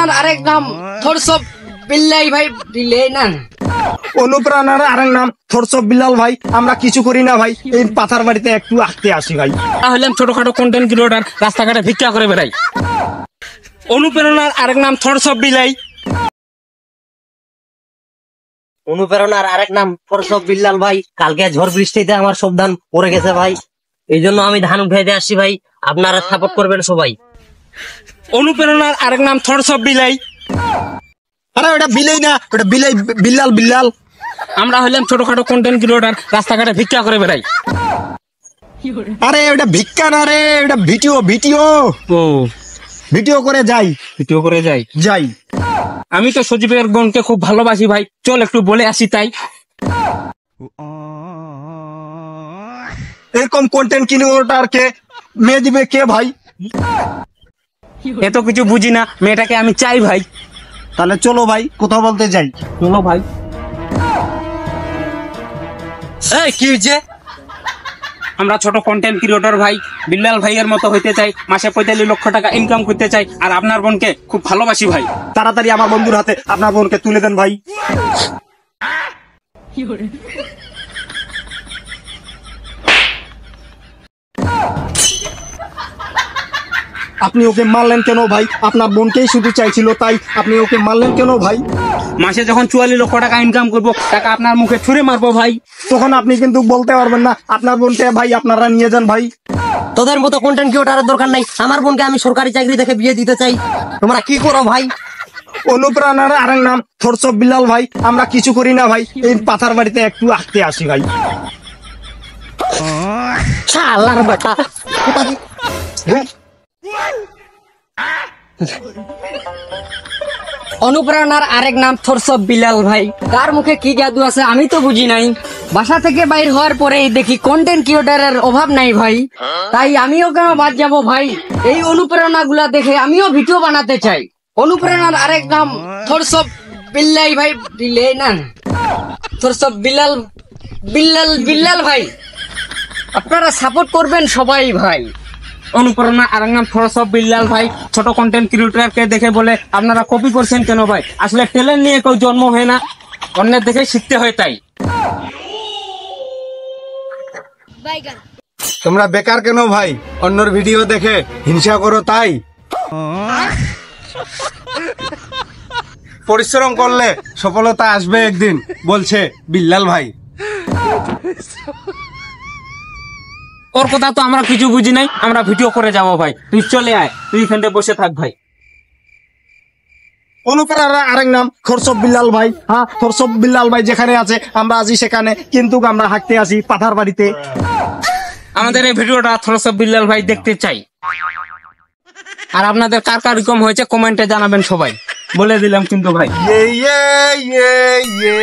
অনুপ্রেরণার আরেক নাম থরসব বিল্লাই ভাই, বিল্লাই না, অনুপ্রেরণার আরেক নাম থরসব বিল্লাল ভাই। আমরা কিছু করি না ভাই, এই পাথার বাড়িতে একটু আঁকতে আসি ভাই। তাহলে ছোটখাটো কন্টেন্ট ক্রিয়েটর রাস্তাঘাটে ভিক্ষা করে বেড়াই। অনুপ্রেরণার আরেক নাম থরসব বিলাই। অনুপ্রেরণার আরেক নাম থরসব বিল্লাল ভাই। কালকে ঝড় বৃষ্টিতে আমার সব ধান পড়ে গেছে ভাই, এই জন্য আমি ধান উঠাইতে আসছি ভাই, আপনারা সাপোর্ট করবেন সবাই। অনুপ্রেরণার আরেক নাম থরসব বিলাই। আরে ওটা বিলাই না, ওটা বিলাই, বিল্লাল বিল্লাল। আমরা হলাম ছোটখাটো কন্টেন্ট ক্রিয়েটর রাস্তাঘাটে ভিক্ষা করে বেড়াই। আরে ওটা ভিক্ষা না রে, ওটা ভিডিও, ভিডিও ও ভিডিও করে যাই, ভিডিও করে যাই। যাই। আমি তো সজীবের বোনকে খুব ভালোবাসি ভাই, চল একটু বলে আসি তাই। এরকম কন্টেন্ট ক্রিয়েটরকে মেয়ে দিবে কে ভাই? এত কিছু বুঝি না, মেয়েটাকে আমি চাই ভাই। তাহলে চলো ভাই কথা বলতে যাই। চলো ভাই। এই কি হয়েছে? আমরা ছোট কন্টেন্ট ক্রিয়েটর ভাই, বিল্লাল ভাইয়ের মতো হইতে চাই, মাসে 45 লক্ষ টাকা ইনকাম করতে চাই, আর আপনার বোনকে খুব ভালোবাসি ভাই। তাড়াতাড়ি আমার বন্ধুর হাতে আপনার বোনকে তুলে দেন ভাই। আপনি ওকে মারলেন কেন ভাই? আপনার বোনকেই শুধু চাইছিল, তাই আপনি ওকে মারলেন কেন ভাই? মাসে যখন 44 লক্ষ টাকা ইনকাম করবো, টাকা আপনার মুখে ছুঁড়ে মারবো ভাই। তখন আপনি কিন্তু বলতে পারবেন না। আপনার বোনকে ভাই আপনারা নিয়ে যান ভাই। তোদের মতো কন্টেন্ট ক্রিয়েটরের দরকার নাই, আমার বোনকে আমি সরকারি চাকরি দেখে বিয়ে দিতে চাই, তোমরা কি করো ভাই? অনুপ্রেরণার আরেক নাম থরসব বিল্লাল ভাই। আমরা কিছু করি না ভাই, এই পাথার বাড়িতে একটু আঁকতে আসি ভাই। শালার বেটা। অনুপ্রেরণার আরেক নাম থরসব বিল্লাল ভাই। কার মুখে কি জাদু আছে আমি তো বুঝি নাই। বাসা থেকে বাইর হওয়ার পরেই দেখি কন্টেন্ট ক্রিয়েটরের অভাব নাই ভাই, তাই আমিও কেন বাদ যাব ভাই। এই অনুপ্রেরণা গুলা দেখে আমিও ভিডিও বানাতে চাই। অনুপ্রেরণার আরেক নাম থরসব বিল্লাই ভাই, বিল্লাই না, থরসব বিল্লাল, বিল্লাল বিল্লাল ভাই। আপনারা সাপোর্ট করবেন সবাই ভাই। অনুপ্রেরণা আরেক নাম থরসব বিল্লাল ভাই। ছোট কন্টেন্ট ক্রিয়েটরকে দেখে বলে আপনারা কপি করছেন কেন ভাই? আসলে ট্যালেন্ট নিয়ে কেউ জন্ম হয় না, অন্যের দেখে শিখতে হয় তাই। তোমরা বেকার কেন ভাই? অন্যর ভিডিও দেখে হিংসা করো তাই? পরিশ্রম করলে সফলতা আসবে একদিন, বলছে বিল্লাল ভাই। ওর কথা তো আমরা কিছু বুঝি নাই, আমরা ভিডিও করে যাবো ভাই। তুই চলে আয়, তুই এখানে বসে থাক ভাই। অনুপ্রেরণার আরেক নাম থরসব বিল্লাল ভাই। হ্যাঁ, থরসব বিল্লাল ভাই যেখানে আছে আমরা আছি সেখানে, কিন্তু আমরা হাঁটতে আসি পাথার বাড়িতে। আমাদের এই ভিডিওটা থরসব বিল্লাল ভাই দেখতে চাই। আর আপনাদের কার কার রকম হয়েছে কমেন্টে জানাবেন সবাই, বলে দিলাম কিন্তু ভাই। ইয়ে ইয়ে ইয়ে ইয়ে।